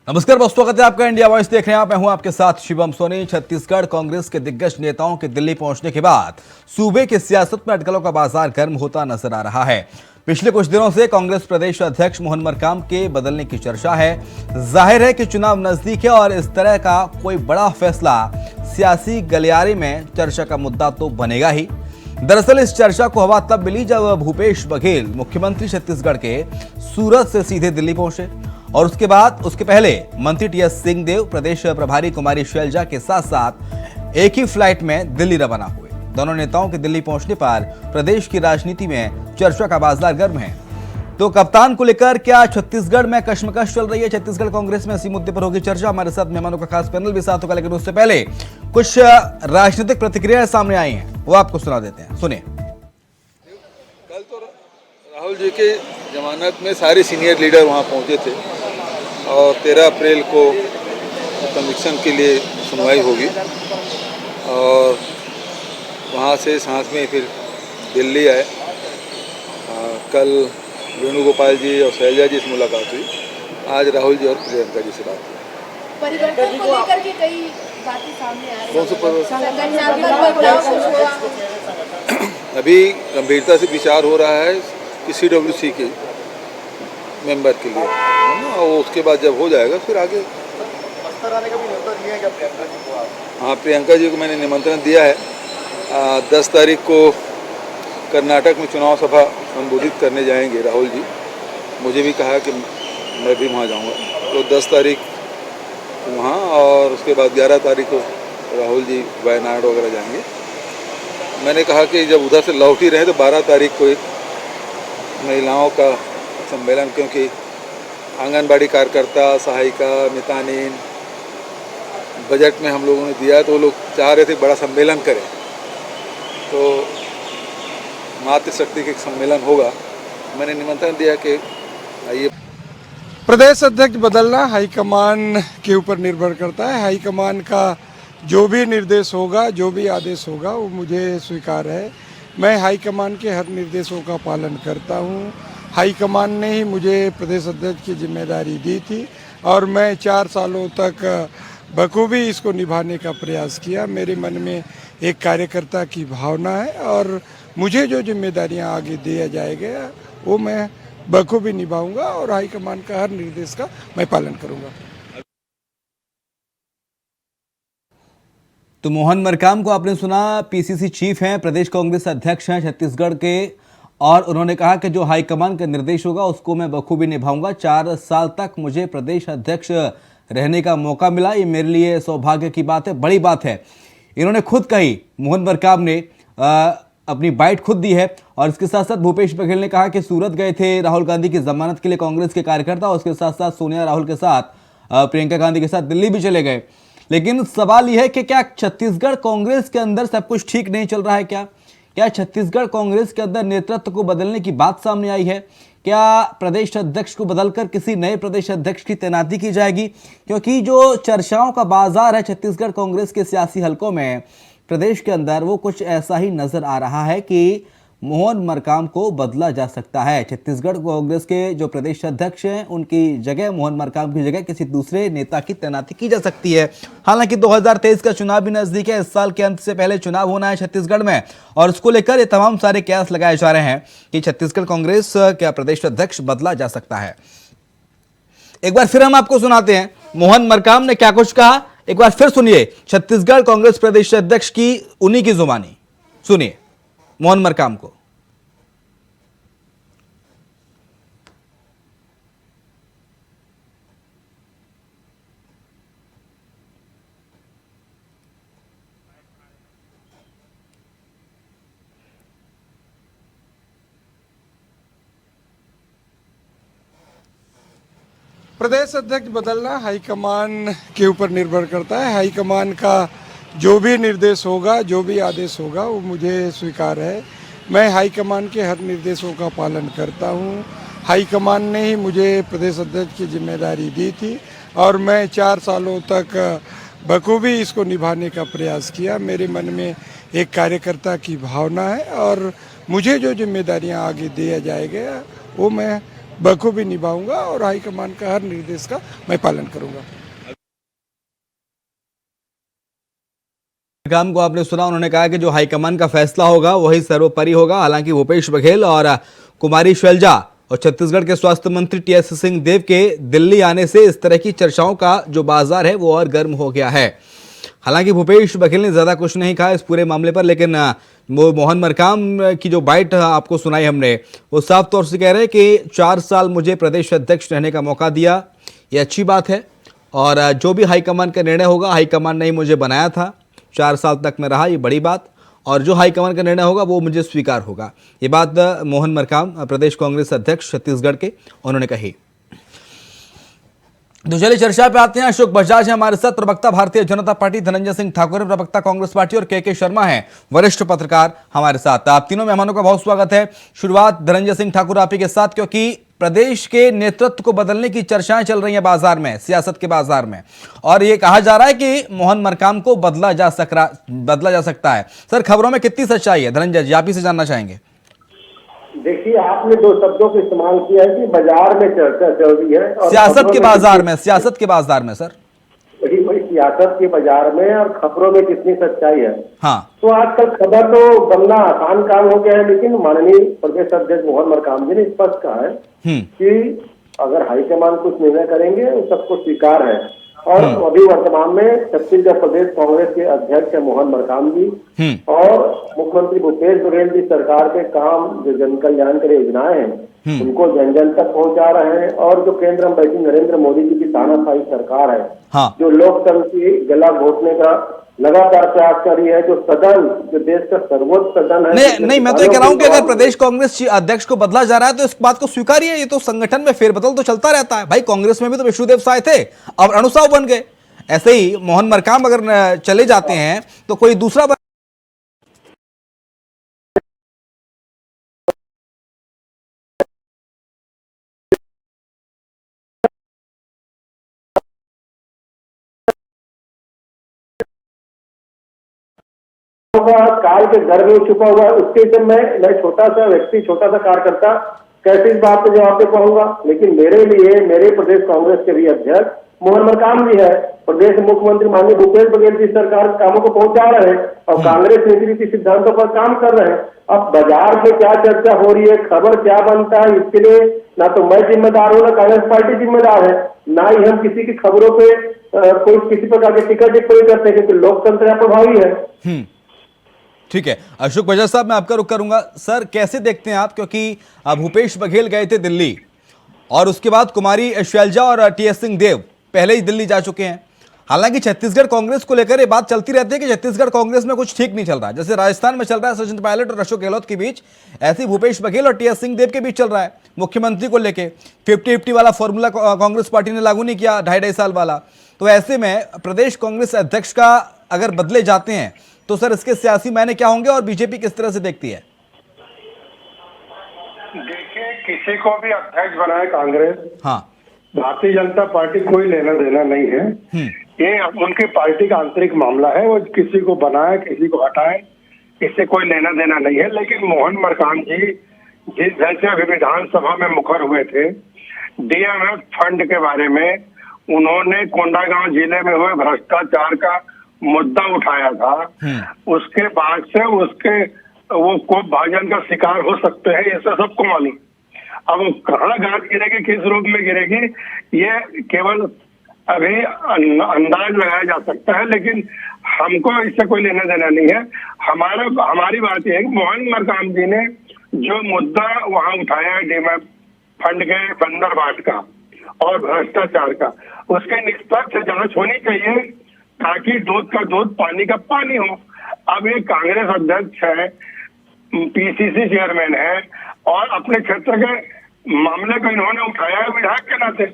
नमस्कार, बहुत स्वागत है आपका। इंडिया वॉइस देख रहे हैं आप। मैं हूं आपके साथ शिवम सोनी। छत्तीसगढ़ कांग्रेस के दिग्गज नेताओं के दिल्ली पहुंचने के बाद सूबे की सियासत में अटकलों का बाजार गर्म होता नजर आ रहा है। पिछले कुछ दिनों से कांग्रेस प्रदेश अध्यक्ष मोहन मरकाम के बदलने की चर्चा है। जाहिर है कि चुनाव नजदीक है और इस तरह का कोई बड़ा फैसला सियासी गलियारे में चर्चा का मुद्दा तो बनेगा ही। दरअसल इस चर्चा को हवा तब मिली जब भूपेश बघेल मुख्यमंत्री छत्तीसगढ़ के सूरत से सीधे दिल्ली पहुंचे और उसके पहले मंत्री टीएस सिंहदेव, प्रदेश प्रभारी कुमारी शैलजा के साथ साथ एक ही फ्लाइट में दिल्ली रवाना हुए। दोनों नेताओं के दिल्ली पहुंचने पर प्रदेश की राजनीति में चर्चा का बाजार गर्म है। तो कप्तान को लेकर क्या छत्तीसगढ़ में कश्मकश चल रही है? छत्तीसगढ़ कांग्रेस में इसी मुद्दे पर होगी चर्चा। हमारे साथ मेहमानों का खास पैनल भी साथ होगा, लेकिन उससे पहले कुछ राजनीतिक प्रतिक्रियाएं सामने आई हैं, वो आपको सुना देते हैं। सुनिए। कल तो राहुल जी के जमानत में सारे सीनियर लीडर वहाँ पहुँचे थे और 13 अप्रैल को कन्विक्शन के लिए सुनवाई होगी और वहाँ से सांस में फिर दिल्ली आए। कल वेणुगोपाल जी और शैलजा जी से मुलाकात हुई। आज राहुल जी और प्रियंका जी से बात हुई। परिवर्तन को लेकर के कई बातें सामने आ रही हैं। कौन सा परिवर्तन? अभी गंभीरता से विचार हो रहा है कि CWC के मेंबर के लिए, है ना, और उसके बाद जब हो जाएगा फिर आगे बस्तर आने का भी न्योता दिया है क्या प्रियंका जी को आप? हाँ, प्रियंका जी को मैंने निमंत्रण दिया है। 10 तारीख को कर्नाटक में चुनाव सभा संबोधित करने जाएंगे राहुल जी। मुझे भी कहा कि मैं भी वहाँ जाऊँगा, तो 10 तारीख वहाँ और उसके बाद 11 तारीख को राहुल जी वायनाड वगैरह जाएंगे। मैंने कहा कि जब उधर से लौट ही रहे तो 12 तारीख को एक महिलाओं का सम्मेलन, क्योंकि आंगनबाड़ी कार्यकर्ता, सहायिका, मितानिन बजट में हम लोगों ने दिया है, तो वो लोग चाह रहे थे बड़ा सम्मेलन करें, तो मातृशक्ति का एक सम्मेलन होगा। मैंने निमंत्रण दिया कि आइए। प्रदेश अध्यक्ष बदलना हाईकमान के ऊपर निर्भर करता है। हाईकमान का जो भी निर्देश होगा, जो भी आदेश होगा, वो मुझे स्वीकार है। मैं हाईकमान के हर निर्देशों का पालन करता हूँ। हाईकमान ने ही मुझे प्रदेश अध्यक्ष की जिम्मेदारी दी थी और मैं 4 सालों तक बखूबी इसको निभाने का प्रयास किया। मेरे मन में एक कार्यकर्ता की भावना है और मुझे जो जिम्मेदारियां आगे दिया जाएगा वो मैं बखूबी निभाऊंगा और हाईकमान का हर निर्देश का मैं पालन करूंगा। तो मोहन मरकाम को आपने सुना, पीसीसी चीफ हैं, प्रदेश कांग्रेस अध्यक्ष हैं छत्तीसगढ़ के, और उन्होंने कहा कि जो हाईकमान का निर्देश होगा उसको मैं बखूबी निभाऊंगा। 4 साल तक मुझे प्रदेश अध्यक्ष रहने का मौका मिला, ये मेरे लिए सौभाग्य की बात है, बड़ी बात है। इन्होंने खुद कही, मोहन मरकाम ने अपनी बाइट खुद दी है। और इसके साथ साथ भूपेश बघेल ने कहा कि सूरत गए थे राहुल गांधी की जमानत के लिए कांग्रेस के कार्यकर्ता, और उसके साथ साथ सोनिया राहुल के साथ प्रियंका गांधी के साथ दिल्ली भी चले गए। लेकिन सवाल यह है कि क्या छत्तीसगढ़ कांग्रेस के अंदर सब कुछ ठीक नहीं चल रहा है? क्या छत्तीसगढ़ कांग्रेस के अंदर नेतृत्व को बदलने की बात सामने आई है? क्या प्रदेश अध्यक्ष को बदलकर किसी नए प्रदेश अध्यक्ष की तैनाती की जाएगी? क्योंकि जो चर्चाओं का बाजार है छत्तीसगढ़ कांग्रेस के सियासी हलकों में प्रदेश के अंदर, वो कुछ ऐसा ही नजर आ रहा है कि मोहन मरकाम को बदला जा सकता है। छत्तीसगढ़ कांग्रेस के जो प्रदेश अध्यक्ष हैं उनकी जगह, मोहन मरकाम की जगह किसी दूसरे नेता की तैनाती की जा सकती है। हालांकि 2023 का चुनाव भी नजदीक है। इस साल के अंत से पहले चुनाव होना है छत्तीसगढ़ में, और उसको लेकर ये तमाम सारे कयास लगाए जा रहे हैं कि छत्तीसगढ़ कांग्रेस का प्रदेश अध्यक्ष बदला जा सकता है। एक बार फिर हम आपको सुनाते हैं मोहन मरकाम ने क्या कुछ कहा। एक बार फिर सुनिए छत्तीसगढ़ कांग्रेस प्रदेश अध्यक्ष की उन्हीं की जुबानी। सुनिए मोहन मरकाम को। प्रदेश अध्यक्ष बदलना हाईकमान के ऊपर निर्भर करता है। हाईकमान का जो भी निर्देश होगा, जो भी आदेश होगा, वो मुझे स्वीकार है। मैं हाईकमान के हर निर्देशों का पालन करता हूँ। हाईकमान ने ही मुझे प्रदेश अध्यक्ष की जिम्मेदारी दी थी और मैं 4 सालों तक बखूबी इसको निभाने का प्रयास किया। मेरे मन में एक कार्यकर्ता की भावना है और मुझे जो जिम्मेदारियां आगे दिया जाएगा वो मैं बखूबी निभाऊंगा और हाईकमान का हर निर्देश का मैं पालन करूंगा। काम को आपने सुना, उन्होंने कहा कि जो हाईकमान का फैसला होगा वही सर्वोपरि होगा। हालांकि भूपेश बघेल और कुमारी शैलजा और छत्तीसगढ़ के स्वास्थ्य मंत्री टीएस सिंहदेव के दिल्ली आने से इस तरह की चर्चाओं का जो बाजार है वो और गर्म हो गया है। हालांकि भूपेश बघेल ने ज्यादा कुछ नहीं कहा इस पूरे मामले पर, लेकिन वो मोहन मरकाम की जो बाइट आपको सुनाई हमने, वो साफ तौर से कह रहे हैं कि 4 साल मुझे प्रदेश अध्यक्ष रहने का मौका दिया, ये अच्छी बात है। और जो भी हाईकमान का निर्णय होगा, हाईकमान ने ही मुझे बनाया था, 4 साल तक मैं रहा, ये बड़ी बात। और जो हाईकमान का निर्णय होगा वो मुझे स्वीकार होगा। ये बात मोहन मरकाम प्रदेश कांग्रेस अध्यक्ष छत्तीसगढ़ के उन्होंने कही। तो चलिए चर्चा पे आते हैं। अशोक बजाज है हमारे साथ, प्रवक्ता भारतीय जनता पार्टी, धनंजय सिंह ठाकुर प्रवक्ता कांग्रेस पार्टी, और के शर्मा है वरिष्ठ पत्रकार हमारे साथ। आप तीनों मेहमानों का बहुत स्वागत है। शुरुआत धनंजय सिंह ठाकुर आप ही के साथ, क्योंकि प्रदेश के नेतृत्व को बदलने की चर्चाएं चल रही हैं बाजार में, सियासत के बाजार में, और ये कहा जा रहा है कि मोहन मरकाम को बदला जा सकता है। सर, खबरों में कितनी सच्चाई है? धनंजय जी, आप ही से जानना चाहेंगे। देखिए, आपने 2 शब्दों का इस्तेमाल किया है कि बाजार में चर्चा चल रही है और सियासत के बाजार में, सियासत के बाजार में सर, वही सियासत के बाजार में और खबरों में कितनी सच्चाई है। हाँ, तो आजकल खबर तो बनना आसान काम हो गया है, लेकिन माननीय प्रदेश अध्यक्ष मोहन मरकाम जी ने स्पष्ट कहा है कि अगर हाईकमान कुछ निर्णय करेंगे वो सबको स्वीकार है। और अभी वर्तमान में छत्तीसगढ़ प्रदेश कांग्रेस के अध्यक्ष है मोहन मरकाम जी, और मुख्यमंत्री भूपेश बघेल जी सरकार के काम जो जन कल्याणकारी योजनाएं हैं उनको जन जन तक पहुंचा रहे हैं। और जो केंद्र में बैठी नरेंद्र मोदी जी की तानाशाही सरकार है, हाँ, जो लोकतंत्र की गला घोटने का लगातार प्रयास कर रही है, जो सदन, जो देश का सर्वोच्च सदन है। नहीं, मैं तो ये कह रहा हूं कि अगर प्रदेश कांग्रेस अध्यक्ष को बदला जा रहा है तो इस बात को स्वीकारिए। ये तो संगठन में फेरबदल तो चलता रहता है भाई। कांग्रेस में भी तो विष्णुदेव साय थे, अब अणुसाव बन गए। ऐसे ही मोहन मरकाम अगर चले जाते हैं तो कोई दूसरा काल के घर में छुपा हुआ है, उसके जब मैं छोटा सा व्यक्ति, छोटा सा कार्यकर्ता कैसे इस बात पे जवाब दे पाऊंगा। लेकिन मेरे लिए मेरे प्रदेश कांग्रेस के भी अध्यक्ष मोहन मरकाम जी है, प्रदेश मुख्यमंत्री माननीय भूपेश बघेल जी सरकार के कामों को पहुंचा रहे हैं और कांग्रेस नीति सिद्धांतों पर काम कर रहे हैं। अब बाजार में क्या चर्चा हो रही है, खबर क्या बनता है, इसके लिए ना तो मैं जिम्मेदार हूँ, ना कांग्रेस पार्टी जिम्मेदार है, ना ही हम किसी की खबरों पे कोई किसी प्रकार की टिकट टिप्पणी करते हैं, क्योंकि लोकतंत्र प्रभावी है। ठीक है। अशोक बजाज साहब, मैं आपका रुख करूंगा। सर, कैसे देखते हैं आप, क्योंकि भूपेश बघेल गए थे दिल्ली और उसके बाद कुमारी शैलजा और टीएस सिंहदेव पहले ही दिल्ली जा चुके हैं। हालांकि छत्तीसगढ़ कांग्रेस को लेकर ये बात चलती रहती है कि छत्तीसगढ़ कांग्रेस में कुछ ठीक नहीं चल रहा है। जैसे राजस्थान में चल रहा है सचिन पायलट और अशोक गहलोत के बीच, ऐसे ही भूपेश बघेल और टीएस सिंहदेव के बीच चल रहा है मुख्यमंत्री को लेकर। 50-50 वाला फॉर्मूला कांग्रेस पार्टी ने लागू नहीं किया, 2.5 साल वाला। तो ऐसे में प्रदेश कांग्रेस अध्यक्ष का अगर बदले जाते हैं तो सर इसके सियासी मायने क्या होंगे और बीजेपी किस तरह से देखती है? देखिए, किसी को भी अध्यक्ष बनाए कांग्रेस, हाँ, भारतीय जनता पार्टी कोई लेना देना नहीं है। ये उनकी पार्टी का आंतरिक मामला है, वो किसी को बनाए किसी को हटाए, इससे कोई लेना देना नहीं है। लेकिन मोहन मरकाम जी जिस जैसे अभी विधानसभा में मुखर हुए थे डीएमएफ फंड के बारे में, उन्होंने कोंडागांव जिले में हुए भ्रष्टाचार का मुद्दा उठाया था। उसके बाद से उसके वो कोप भाजन का शिकार हो सकते हैं, ये सबको मालूम। अब वो कहाँ घाट गिरेगी, किस रूप में गिरेगी, ये केवल अभी अंदाज लगाया जा सकता है। लेकिन हमको इससे कोई लेना देना नहीं है। हमारी बात यह है कि मोहन मरकाम जी ने जो मुद्दा वहां उठाया है डीएमएफ फंड के बंदरबाट का और भ्रष्टाचार का, उसके निष्पक्ष जांच होनी चाहिए ताकि दूध का दूध पानी का पानी हो। अब ये कांग्रेस अध्यक्ष है, पीसीसी चेयरमैन है और अपने क्षेत्र के मामले को इन्होंने उठाया है विधायक के नाते,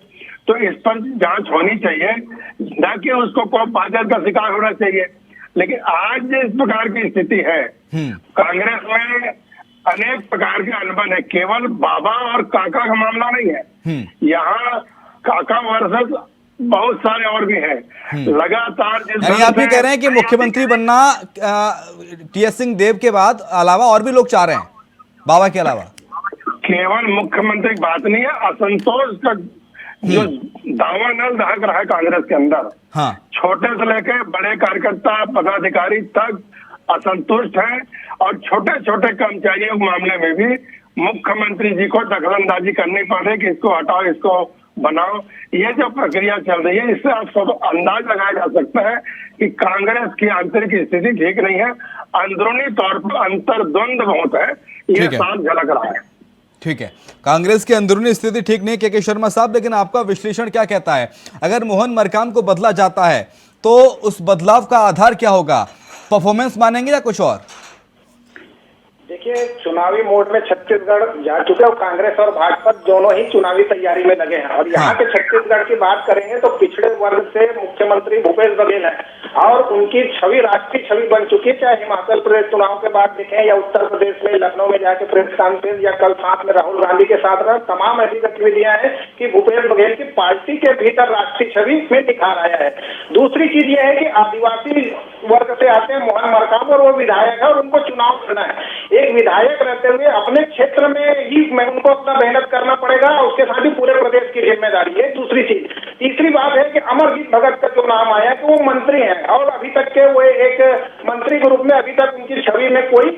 तो इस पर जांच होनी चाहिए, न कि उसको कोप भाजन का शिकार होना चाहिए। लेकिन आज जिस प्रकार की स्थिति है कांग्रेस में, अनेक प्रकार के अनबन है, केवल बाबा और काका का मामला नहीं है। यहाँ काका वर्सेस बहुत सारे और भी हैं। लगातार यानी आप ये कह रहे हैं कि मुख्यमंत्री बनना टीएस सिंहदेव के बाद अलावा और भी लोग चाह रहे हैं, बाबा के अलावा? केवल मुख्यमंत्री की बात नहीं है, असंतोष का जो दावानल दहक रहा है कांग्रेस के अंदर। हाँ छोटे से लेकर बड़े कार्यकर्ता पदाधिकारी तक असंतुष्ट हैं, और छोटे छोटे कर्मचारियों के मामले में भी मुख्यमंत्री जी को दखलंदाजी करनी पड़ रही कि इसको हटाओ, इसको बनाओ। ये जो प्रक्रिया चल रही है, इससे आप सब अंदाज लगाया जा सकता है कि कांग्रेस की आंतरिक स्थिति ठीक नहीं है, अंदरूनी तौर पर अंतर्द्वंद बहुत है, ये ठीक है। साफ झलक रहा है। ठीक है, कांग्रेस की अंदरूनी स्थिति ठीक नहीं के शर्मा साहब, लेकिन आपका विश्लेषण क्या कहता है? अगर मोहन मरकाम को बदला जाता है तो उस बदलाव का आधार क्या होगा? परफॉर्मेंस मानेंगे या कुछ और? देखिए, चुनावी मोड में छत्तीसगढ़ जा चुके और कांग्रेस और भाजपा दोनों ही चुनावी तैयारी में लगे हैं। और यहाँ के छत्तीसगढ़ की बात करेंगे तो पिछड़े वर्ग से मुख्यमंत्री भूपेश बघेल है और उनकी छवि राष्ट्रीय छवि बन चुकी है। चाहे हिमाचल प्रदेश चुनाव के बाद देखें या उत्तर प्रदेश में लखनऊ में जाके प्रेस कॉन्फ्रेंस या कल साथ में राहुल गांधी के साथ रहा, तमाम ऐसी गतिविधियां हैं कि भूपेश बघेल की पार्टी के भीतर राष्ट्रीय छवि में निखार आया है। दूसरी चीज ये है कि आदिवासी वर्ग से आते हैं मोहन मरकाम और वो विधायक है और उनको चुनाव करना है। एक विधायक रहते हुए अपने क्षेत्र में ही उनको अपना मेहनत करना पड़ेगा, उसके साथ ही पूरे प्रदेश की जिम्मेदारी है। दूसरी चीज, तीसरी बात है कि अमरजीत भगत का जो नाम आया कि वो मंत्री हैं और अभी तक के वो एक मंत्री के रूप में अभी तक उनकी छवि में कोई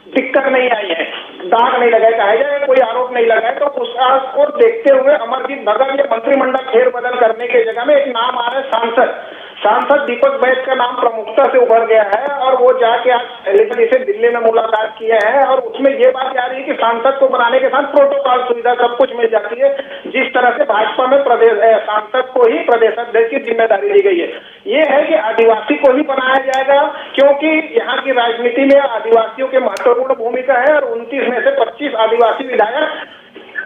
दिक्कत नहीं आई है, दाग नहीं लगा, कहा जाए कोई आरोप नहीं लगा है। तो उसको देखते हुए अमरजीत भगत ये मंत्रिमंडल फेरबदल करने की जगह में एक नाम आ रहा है सांसद दीपक बैज का नाम प्रमुखता से उभर गया है और वो जाके आज लेकिन इसे दिल्ली में मुलाकात किए हैं और उसमें ये बात आ रही है कि सांसद को बनाने के साथ प्रोटोकॉल सुविधा सब कुछ मिल जाती है, जिस तरह से भाजपा में प्रदेश सांसद को ही प्रदेश अध्यक्ष की जिम्मेदारी दी गई है। ये है कि आदिवासी को ही बनाया जाएगा क्योंकि यहाँ की राजनीति में आदिवासियों की महत्वपूर्ण भूमिका है और 29 में से 25 आदिवासी विधायक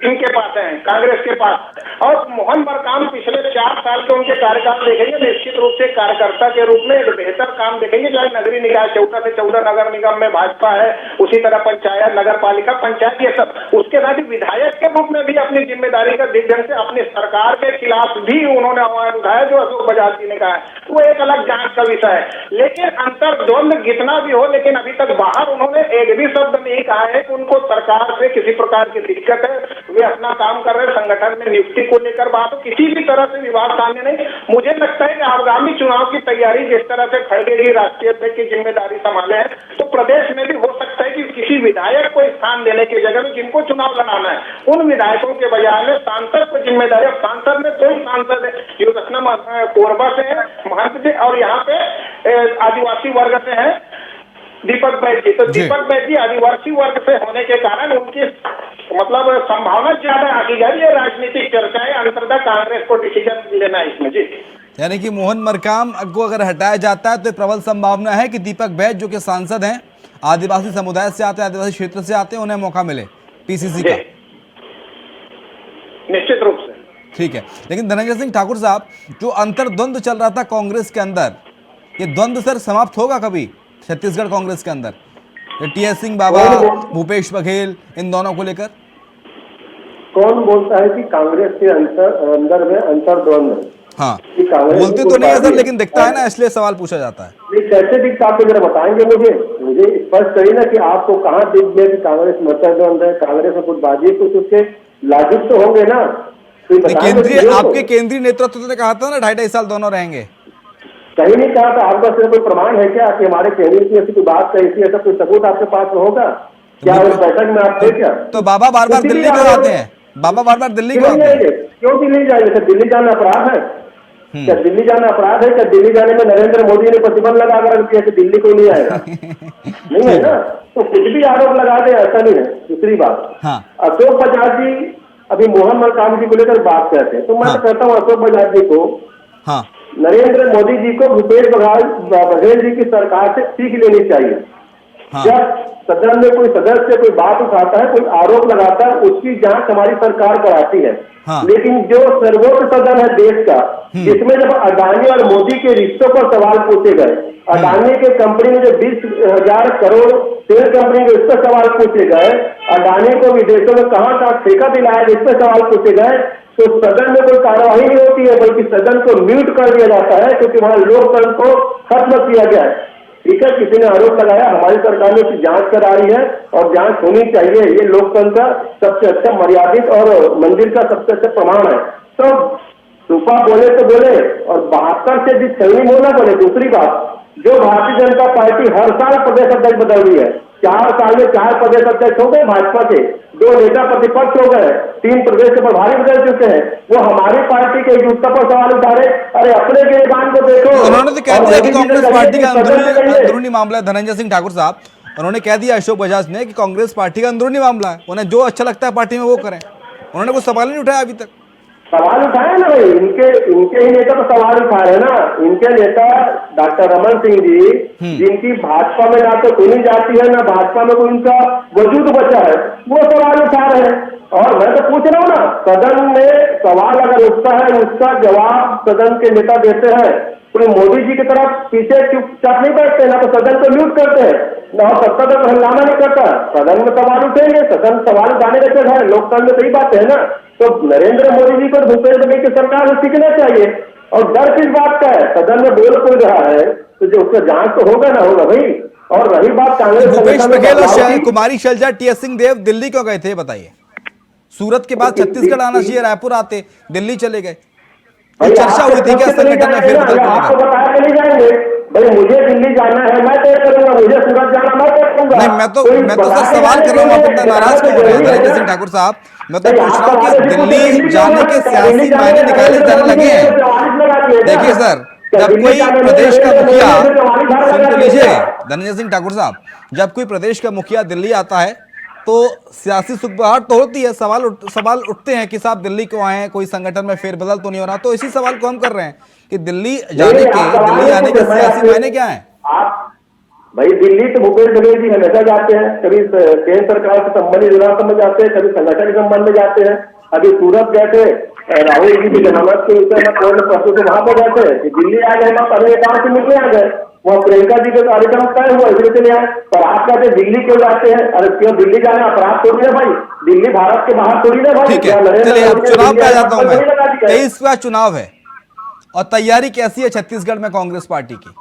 इनके पास हैं, कांग्रेस के पास। और मोहन मरकाम पिछले 4 साल के उनके कार्यकाल देखेंगे, निश्चित रूप से कार्यकर्ता के रूप में एक बेहतर काम देखेंगे। चाहे नगरीय निकाय 14 से 14 नगर निगम में भाजपा है, उसी तरह पंचायत, नगर पालिका, पंचायत, ये सब। उसके साथ ही विधायक के रूप में भी अपनी जिम्मेदारी का दिग्गज से अपनी सरकार के खिलाफ भी उन्होंने आवाज उठाया जो अशोक बजाज जी ने कहा है, वो एक अलग जांच का विषय है। लेकिन अंतर्द्वंद कितना भी हो, लेकिन अभी तक बाहर उन्होंने एक भी शब्द नहीं कहा है कि उनको सरकार से किसी प्रकार की दिक्कत है, वे अपना काम कर रहे हैं। संगठन में नियुक्ति को लेकर बात हो, किसी भी तरह से विवाद सामने नहीं। मुझे लगता है कि आगामी चुनाव की तैयारी जिस तरह से खड़गे जी राष्ट्रीय अध्यक्ष की जिम्मेदारी संभाले हैं, तो प्रदेश में भी हो सकता है कि किसी विधायक को स्थान देने की जगह में जिनको चुनाव लड़ाना है, उन विधायकों के बजाय में सांसद को जिम्मेदारी। अब सांसद में 2 सांसद है, युवरत्न कोरबा से है, महंत जी, और यहाँ पे आदिवासी वर्ग से है दीपक बैज जी। तो दीपक बैज जी आदिवासी वर्ग से होने के कारण उनकी मतलब संभावना ज्यादा आगे जा रही है। राजनीतिक चर्चा है, अंततः कांग्रेस को डिसीजन लेना है इसमें जी। यानी कि मोहन मरकाम को अगर हटाया जाता है तो प्रबल संभावना है कि दीपक बैज जो कि सांसद हैं, आदिवासी समुदाय से आते हैं, आदिवासी क्षेत्र से आते हैं, उन्हें मौका मिले पीसीसी का। निश्चित रूप से ठीक है, लेकिन धनंजय सिंह ठाकुर साहब, जो अंतर्द्वंद चल रहा था कांग्रेस के अंदर, ये द्वंद सर समाप्त होगा कभी छत्तीसगढ़ कांग्रेस के अंदर? टीएस सिंह बाबा, भूपेश बघेल, इन दोनों को लेकर कौन बोलता है कि कांग्रेस के अंदर में अंतर्द्वंद है? हाँ, कि कांग्रेस बोलते तो नहीं है सर, लेकिन दिखता है ना, इसलिए सवाल पूछा जाता है। ये कैसे दिखता आप जरा बताएंगे मुझे स्पष्ट करिए ना कि आपको कहाँ दिख गया कि कांग्रेस में अंतर्द्वंद है, कांग्रेस में गुटबाजी, कुछ उसके लाजिक तो होंगे ना। केंद्रीय आपके केंद्रीय नेतृत्व ने कहा था ना 2.5 साल दोनों रहेंगे, कहीं नहीं कहा था। आपका सिर्फ कोई प्रमाण है क्या कि हमारे केंद्र की ऐसी कोई बात कही, ऐसा कोई सबूत आपके पास में होगा क्या? उस बैठक में आप थे क्या? तो बाबा बार बार दिल्ली क्यों आते हैं? बाबा बार बार दिल्ली क्यों आते हैं? क्यों दिल्ली जाएंगे? सर दिल्ली जाना अपराध है क्या? दिल्ली जाना अपराध है क्या? दिल्ली जाने में नरेंद्र मोदी ने प्रतिबंध लगा कर रख दिया कि दिल्ली कोई नहीं आएगा? नहीं है ना, तो कुछ भी आरोप लगा दे ऐसा नहीं है। दूसरी बात, अशोक बजाज जी अभी मोहन मरकाम जी को लेकर बात करते हैं, तो मैं कहता हूँ अशोक बजाज जी को, नरेंद्र मोदी जी को भूपेश बघेल जी की सरकार से सीख लेनी चाहिए। जब सदन में कोई सदस्य कोई बात उठाता है, कोई आरोप लगाता है, उसकी जांच हमारी सरकार कराती है। लेकिन जो सर्वोच्च सदन है देश का, जिसमें जब अडानी और मोदी के रिश्तों पर सवाल पूछे गए, अडानी के कंपनी में जो 20,000 करोड़ तेल कंपनी के, इस पर सवाल पूछे गए, अडानी को विदेशों में कहाँ ठेका दिलाया, इस पर सवाल पूछे गए, तो सदन में कोई कार्यवाही नहीं होती है, बल्कि सदन को म्यूट कर दिया जाता है क्योंकि वहां लोकतंत्र को खत्म किया गया है। ठीक है, किसी ने आरोप लगाया, हमारी सरकार ने उसकी जांच करा रही है और जांच होनी चाहिए। ये लोकतंत्र का सबसे अच्छा मर्यादित और मंदिर का सबसे अच्छा प्रमाण है। तो सुपा बोले तो बोले और 72 से जिस छलनी मोना बोले। दूसरी बात, जो भारतीय जनता पार्टी हर साल प्रदेश अध्यक्ष बदल रही है, 4 साल में 4 प्रदेश अध्यक्ष हो गए भाजपा के, 2 नेता प्रतिपक्ष हो गए, 3 प्रदेश के प्रभारी बदल चुके हैं। वो हमारी पार्टी के एकजुटता पर सवाल उठा रहे। अरे अपने गिरबान को देखो। उन्होंने तो कह दिया कि कांग्रेस पार्टी का अंदरूनी मामला है। धनंजय सिंह ठाकुर साहब, उन्होंने कह दिया अशोक बजाज ने कि कांग्रेस पार्टी का अंदरूनी मामला है, उन्हें जो अच्छा लगता है पार्टी में वो करें। उन्होंने कोई सवाल नहीं उठाया अभी तक। सवाल उठाए ना भाई, इनके ही नेता तो सवाल उठा रहे ना। इनके नेता डॉक्टर रमन सिंह जी, जिनकी भाजपा में ना तो सुनी जाती है ना भाजपा में कोई उनका वजूद बचा है, वो सवाल उठा रहे हैं। और मैं तो पूछ रहा हूँ ना, सदन में सवाल अगर उठता है, उसका जवाब सदन के नेता देते हैं। कोई मोदी जी की तरफ पीछे चुपचाप नहीं बैठते, ना तो सदन को म्यूट करते हैं, ना सत्ता तक हंगामा नहीं करता। सदन में सवाल उठेंगे, सदन सवाल उठाने का जगह है, लोकतंत्र में सही बात है ना। तो नरेंद्र मोदी जी को भूपेश बघेल की सरकार से सीखना चाहिए। और डर किस बात का है? सदन में बोल कोई रहा है तो जो उसका जांच तो होगा ना होगा भाई। और रही बात कांग्रेस, भूपेश बघेल और कुमारी शैलजा टीएस सिंहदेव दिल्ली क्यों गए थे बताइए? सूरत के बाद छत्तीसगढ़ आना चाहिए, रायपुर आते, दिल्ली चले गए। चर्चा हुई थी क्या संगठन में फेरबदल को आपको बताया चले जाएंगे भाई, मुझे दिल्ली जाना है मैं तय करूंगा, मुझे सूरत जाना मैं तय करूंगा। नहीं, मैं तो सर सवाल कर रहा हूँ, आप इतना नाराज क्यों हो रहे हैं धनंजय सिंह ठाकुर साहब? मैं तो पूछ रहा हूँ कि दिल्ली जाने के सियासी मायने निकाले जाने लगे हैं। देखिए सर, जब कोई प्रदेश का मुखिया, सुन तो लीजिए धनंजय सिंह ठाकुर साहब, जब कोई प्रदेश का मुखिया दिल्ली आता है तो सियासी सुखबुगाहट तो होती है, सवाल उठते हैं कि साहब दिल्ली क्यों आए हैं, कोई संगठन में फेरबदल तो नहीं हो रहा। तो इसी सवाल को हम कर रहे हैं कि दिल्ली आने के सियासी मायने क्या है? आप भाई दिल्ली तो भूपेश बघेल जी हमेशा जाते हैं, कभी केंद्र सरकार से संबंधित विभाग में जाते हैं, कभी संगठन के संबंध में जाते हैं। अभी सूरत गए थे, राहुल जी की जमानत के ऊपर परसों से वहां पर गए थे। दिल्ली आ गए, पहले नेताओं से मिलने आ गए, वहाँ प्रियंका जी का कार्यक्रम तय हुआ, इसलिए चले आए। पर आप कहते दिल्ली क्यों जाते हैं? अरे क्यों दिल्ली जाना अपराध थोड़ी है भाई, दिल्ली भारत के बाहर थोड़ी है भाई। ठीक है, चलिए अब चुनाव पे आ जाता हूं मैं। 23 का चुनाव है और तैयारी कैसी है छत्तीसगढ़ में कांग्रेस पार्टी की?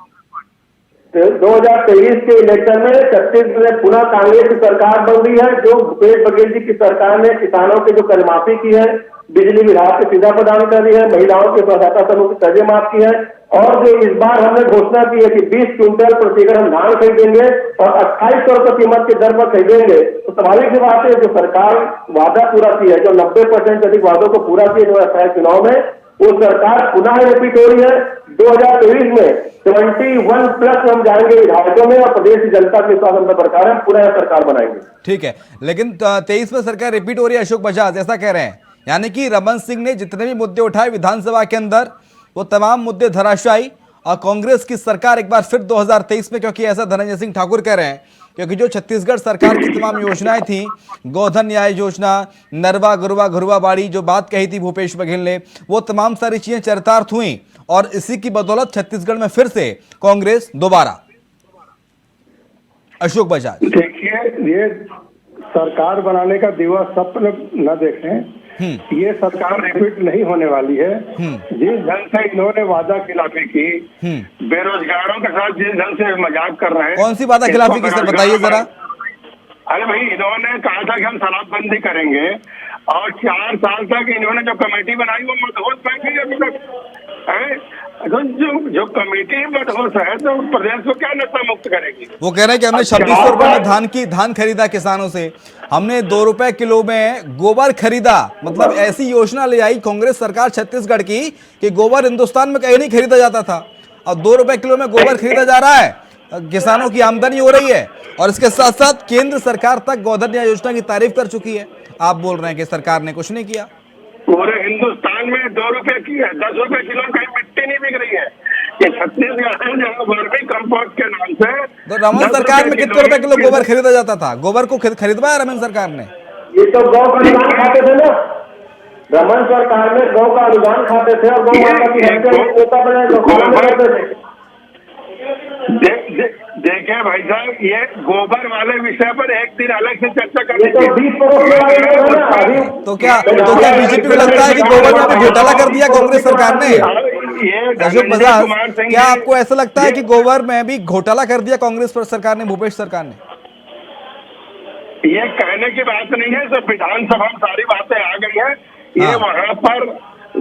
2023 के इलेक्शन में छत्तीसगढ़ में पुनः कांग्रेस की सरकार बन रही है। जो भूपेश बघेल जी की सरकार ने किसानों के जो कर्ज माफी की है, बिजली विभाग की सुविधा प्रदान कर रही है, महिलाओं के स्वसहायता समूह की कर्जे माफ की है, और जो इस बार हमने घोषणा की है कि 20 क्विंटल प्रति एकड़ हम धान खरीदेंगे और 2800 रुपये कीमत की दर पर खरीदेंगे। तो स्वाभाविक सी बात है, जो सरकार वादा पूरा की है, जो 90% से अधिक वादों को पूरा किया 2027 चुनाव में, वो सरकार पुनः रिपीट हो रही है। 2023 में 21+ हम जाएंगे विधायकों में और प्रदेश की जनता के विश्वास हम पर बरकरार है, पुनः सरकार बनाएंगे। ठीक है, लेकिन 23 में सरकार रिपीट हो रही है, अशोक बजाज ऐसा कह रहे हैं, यानी कि रमन सिंह ने जितने भी मुद्दे उठाए विधानसभा के अंदर वो तमाम मुद्दे धराशायी, और कांग्रेस की सरकार एक बार फिर 2023 में, क्योंकि ऐसा धनंजय सिंह ठाकुर कह रहे हैं, क्योंकि जो छत्तीसगढ़ सरकार की तमाम योजनाएं थी, गोधन न्याय योजना, नरवा गुरवा घुरवा बाड़ी, जो बात कही थी भूपेश बघेल ने, वो तमाम सारी चीजें चरितार्थ हुई और इसी की बदौलत छत्तीसगढ़ में फिर से कांग्रेस दोबारा। अशोक बजाज, देखिए, ये सरकार बनाने का दिवा स्वप्न न देखें, ये सरकार रिपीट नहीं होने वाली है। जिस ढंग से इन्होंने वादा खिलाफी की, बेरोजगारों के साथ जिस ढंग से मजाक कर रहे हैं, कौन सी वादा खिलाफी की सर बताइए जरा? अरे भाई, इन्होंने कहा था कि हम शराबबंदी करेंगे और 4 साल तक इन्होंने जो कमेटी बनाई वो मदहोश बैठी है अभी तक। जो कमेटी मदहोश है तो प्रदेश को क्या नशा मुक्त करेगी? वो कह रहे हैं कि हमने 2600 रुपए में धान खरीदा किसानों से, हमने 2 रुपए किलो में गोबर खरीदा। मतलब ऐसी योजना ले आई कांग्रेस सरकार छत्तीसगढ़ की कि गोबर हिंदुस्तान में कहीं नहीं खरीदा जाता था, और 2 रुपए किलो में गोबर खरीदा जा रहा है, किसानों की आमदनी हो रही है, और इसके साथ साथ केंद्र सरकार तक गोधन न्याय योजना की तारीफ कर चुकी है। आप बोल रहे हैं कि सरकार ने कुछ नहीं किया? पूरे हिंदुस्तान में 2 रुपए की है, 10 रुपए किलो कहीं मिट्टी नहीं बिक रही है। ये छत्तीसगढ़ है जहाँ वर्मी कंपोस्ट के नाम से, तो रमन सरकार में कितने रुपए किलो गोबर खरीदा जाता था? गोबर को खरीदवाया रमन सरकार ने? ये तो गौ का अनुदान खाते थे ना, रमन सरकार में गौ का अनुदान खाते थे और गौ माता की हत्या थे। देखिए भाई साहब, ये गोबर वाले विषय पर एक दिन अलग से चर्चा करनी चाहिए। तो क्या बीजेपी को लगता है कि गोबर में घोटाला कर दिया कांग्रेस सरकार ने? ये अशोक धनंजय बजाज, कुमार सिंह क्या जी- आपको ऐसा लगता है ये- कि गोबर में भी घोटाला कर दिया कांग्रेस पर सरकार ने, भूपेश सरकार ने? ये कहने की बात नहीं है, सब विधानसभा में सारी बातें आ गई है। ये हाँ। वहाँ पर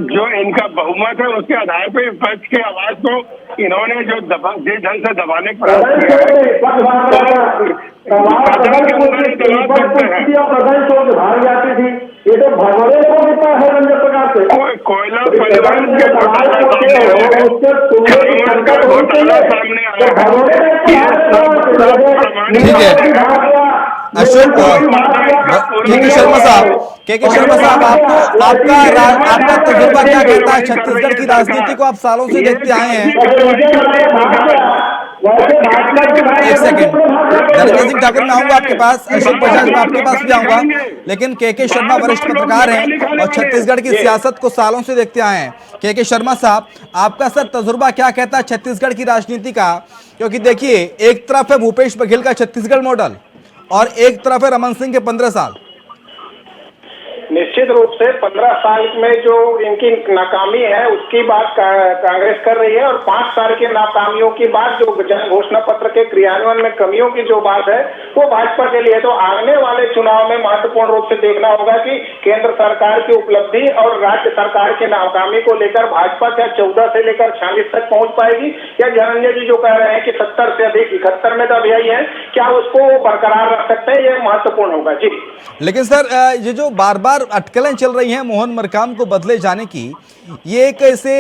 जो इनका बहुमत है उसके आधार पर विपक्ष की आवाज को इन्होंने जो जिस ढंग से दबाने का प्रयास किया है, सदन के अंदर ही दबा सकते हैं। भाग जाती थी, ये तो भगवान को देता है रंजन प्रकार से कोयला परिवहन के घोटाला सामने आया है, खनन का घोटाला सामने आया है। ठीक है अशोक, के शर्मा साहब, के शर्मा साहब, आपको आपका तजुर्बा क्या कहता है? छत्तीसगढ़ की राजनीति को आप सालों से देखते आए हैं। एक सेकंड, धनंजय सिंह ठाकुर में आऊंगा आपके पास, अशोक बजाज में आपके पास भी आऊंगा, लेकिन के शर्मा वरिष्ठ पत्रकार हैं और छत्तीसगढ़ की सियासत को सालों से देखते आए हैं। के शर्मा साहब, आपका सर तजुर्बा क्या कहता है छत्तीसगढ़ की राजनीति का? क्योंकि देखिए, एक तरफ है भूपेश बघेल का छत्तीसगढ़ मॉडल और एक तरफ है रमन सिंह के 15 साल। निश्चित रूप से 15 साल में जो इनकी नाकामी है उसकी बात कांग्रेस कर रही है, और 5 साल की नाकामियों की बात, जो जन घोषणा पत्र के क्रियान्वयन में कमियों की जो बात है वो भाजपा के लिए। तो आने वाले चुनाव में महत्वपूर्ण रूप से देखना होगा कि केंद्र सरकार की उपलब्धि और राज्य सरकार की नाकामी को लेकर भाजपा क्या 14 से लेकर 46 तक पहुंच पाएगी, या धनंजय जी जो कह रहे हैं कि 70 से अधिक 71 में तो यही है, क्या उसको बरकरार रख सकते हैं, ये महत्वपूर्ण होगा जी। लेकिन सर, ये जो बार बार अटकलें चल रही हैं मोहन मरकाम को बदले जाने की, ये एक ऐसे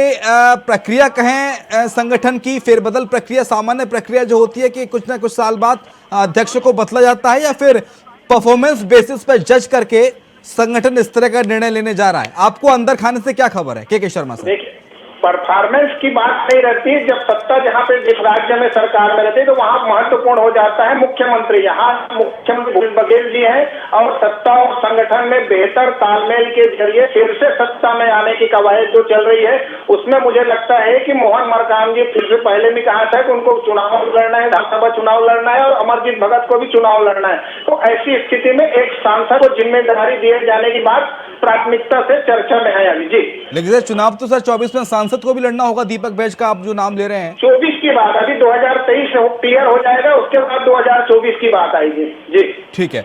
प्रक्रिया कहें संगठन की फेरबदल प्रक्रिया, सामान्य प्रक्रिया जो होती है कि कुछ ना कुछ साल बाद अध्यक्ष को बदला जाता है, या फिर परफॉर्मेंस बेसिस पर जज करके संगठन इस तरह का निर्णय लेने जा रहा है? आपको अंदर खाने से क्या खबर है के शर्मा साहब? देखिए, परफॉर्मेंस की बात नहीं रहती, जब सत्ता जहां पे जिस राज्य में सरकार में रहती है तो वहां महत्वपूर्ण हो जाता है मुख्यमंत्री। यहाँ मुख्यमंत्री भूपेश बघेल जी हैं और सत्ता और संगठन में बेहतर तालमेल के जरिए फिर से सत्ता में आने की कवायद जो चल रही है उसमें मुझे लगता है कि मोहन मरकाम जी फिर से पहले भी कहा था कि उनको चुनाव लड़ना है, विधानसभा चुनाव लड़ना है और अमरजीत भगत को भी चुनाव लड़ना है। तो ऐसी स्थिति में एक सांसद को जिम्मेदारी दिए जाने की बात प्राथमिकता से चर्चा में है अभी जी। लेकिन सर, चुनाव तो सर 24 में सांसद को भी लड़ना होगा। दीपक बैज का आप जो नाम ले रहे हैं 24 की बात, अभी 2023 क्लियर हो जाएगा, उसके बाद 2024 की बात आएगी जी। ठीक है,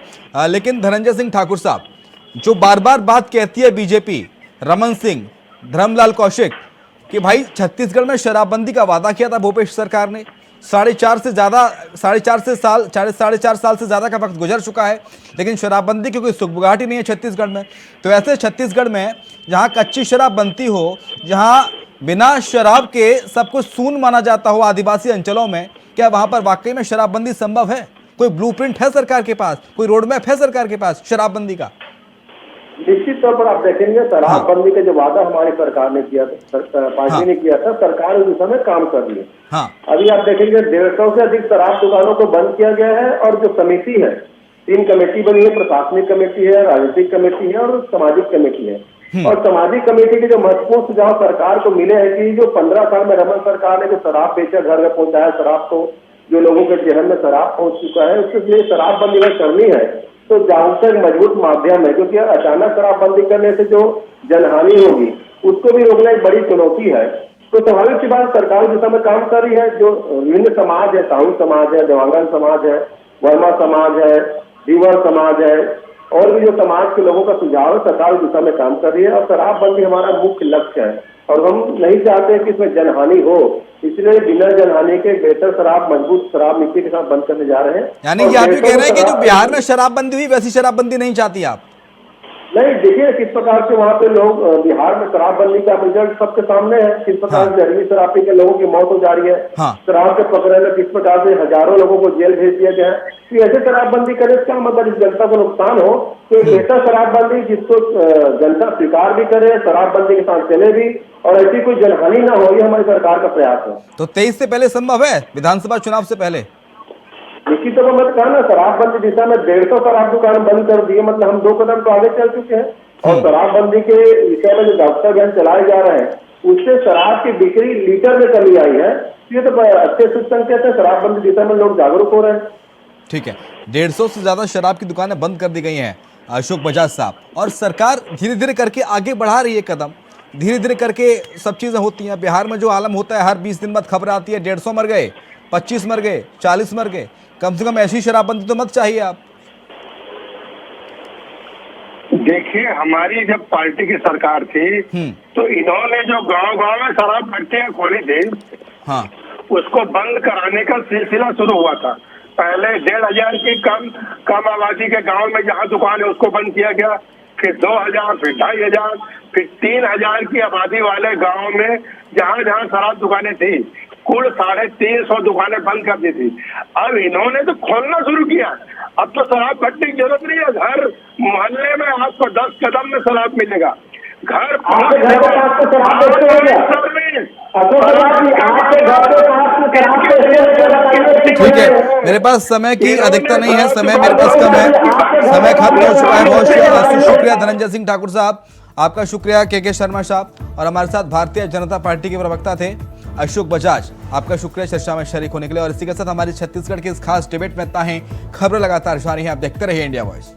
लेकिन धनंजय सिंह ठाकुर साहब, जो बार बार बात कहती है बीजेपी, रमन सिंह, धर्मलाल कौशिक, कि भाई छत्तीसगढ़ में शराबबंदी का वादा किया था भूपेश सरकार ने, 4.5 साल से ज्यादा का वक्त गुजर चुका है, लेकिन शराबबंदी की कोई सुगबुगाहट ही नहीं है छत्तीसगढ़ में। तो ऐसे छत्तीसगढ़ में जहां कच्ची शराब बनती हो, जहां बिना शराब के सब कुछ सून माना जाता हो आदिवासी अंचलों में, क्या वहां पर वाकई में शराबबंदी संभव है? कोई ब्लूप्रिंट है सरकार के पास, कोई रोडमैप है सरकार के पास शराबबंदी का? निश्चित तौर पर आप देखेंगे शराबबंदी का जो वादा हमारी सरकार ने किया था, पार्टी ने किया था, सरकार उस दिशा में काम कर रही है। हाँ, अभी आप देखेंगे 150 से अधिक शराब दुकानों को बंद किया गया है, और जो समिति है, 3 कमेटी बनी है, प्रशासनिक कमेटी है, राजनीतिक कमेटी है और सामाजिक कमेटी है। और सामाजिक कमेटी के जो महत्वपूर्ण सुझाव सरकार को मिले हैं कि जो 15 साल में रमन सरकार ने जो शराब बेचा, घर में पहुंचाया शराब को, जो लोगों के जेहन में शराब पहुंच चुका है, उसके लिए शराबबंदी अगर करनी है तो जागरूकता एक मजबूत माध्यम है, क्योंकि अचानक शराबबंदी करने से जो जनहानि होगी उसको भी रोकना एक बड़ी चुनौती है। तो स्वाभाविक सी बात, सरकार दिशा में काम कर रही है। जो विभिन्न समाज है, साहू समाज है, देवांगन समाज है, वर्मा समाज है, धीवर समाज है, और भी जो समाज के लोगों का सुझाव है, सरकार दिशा में काम कर रही है। और शराबबंदी हमारा मुख्य लक्ष्य है और हम नहीं चाहते कि इसमें जनहानि हो, इसलिए बिना जनहानि के बेहतर शराब, मजबूत शराब नीति के साथ बंद करने जा रहे हैं। यानी कि आप ये कह रहे हैं कि जो बिहार में शराबबंदी हुई वैसी शराबबंदी नहीं चाहती आप? नहीं, देखिए किस प्रकार से वहाँ पे लोग, बिहार में शराबबंदी का रिजल्ट सबके सामने है, किस प्रकार से जहरीली शराब पी के लोगों की मौत हो जा रही है। शराब के पकड़े में किस प्रकार से हजारों लोगों को जेल भेज दिया गया है। तो ऐसे शराबबंदी करे क्या मतलब इस जनता को नुकसान हो, तो एक बेहतर शराबबंदी जिसको जनता स्वीकार भी करे, शराबबंदी के साथ चले भी, और ऐसी कोई जनहानि ना हो, ये हमारी सरकार का प्रयास है। तो 23 से पहले संभव है, विधानसभा चुनाव से पहले? निश्चित तौर पर मैं कहा ना, शराबबंदी दिशा में 150 शराब दुकान बंद कर दिए, मतलब हम 2 कदम तो आगे चल चुके हैं। और शराबबंदी के विषय में जो दफ्तर अभियान चलाए जा रहे हैं, उससे शराब की बिक्री लीटर में कमी आई है। ये तो अच्छे शुभ संकेत है, शराबबंदी दिशा में लोग जागरूक हो रहे हैं। ठीक है, 150 से ज्यादा शराब की दुकानें बंद कर दी गई हैं अशोक बजाज साहब, और सरकार धीरे धीरे करके आगे बढ़ा रही है कदम। धीरे धीरे करके सब चीज़ें होती हैं। बिहार में जो आलम होता है, हर 20 दिन बाद खबर आती है 150 मर गए, 25 मर गए, 40 मर गए। कम से कम ऐसी शराबबंदी तो मत चाहिए आप। देखिए, हमारी जब पार्टी की सरकार थी तो इन्होंने जो गांव-गांव में शराब भट्टियां खोली थी, हाँ, उसको बंद कराने का सिलसिला शुरू हुआ था। पहले 1500 की कम आबादी के गांव में जहां दुकान है उसको बंद किया गया, फिर 2000, फिर 2500, फिर 3000 की आबादी वाले गांव में जहां जहां शराब दुकानें थी, कुल 350 दुकानें बंद कर दी थी। अब इन्होंने तो खोलना शुरू किया। अब तो शराब भट्टी की जरूरत नहीं है, घर मोहल्ले में आपको 10 कदम में शराब मिलेगा। घर आपके घर के पास तो शराब बेचते हो क्या? ठीक है, मेरे पास समय की अधिकता नहीं है, समय मेरे पास कम है, समय खत्म हो चुका है। बहुत शुक्रिया धनंजय सिंह ठाकुर साहब, आपका शुक्रिया। के शर्मा साहब और हमारे साथ भारतीय जनता पार्टी के प्रवक्ता थे अशोक बजाज, आपका शुक्रिया चर्चा में शरीक होने के लिए। और इसी के साथ हमारी छत्तीसगढ़ के इस खास डिबेट में इतना ही। खबरें लगातार जारी हैं, आप देखते रहिए इंडिया वॉइस।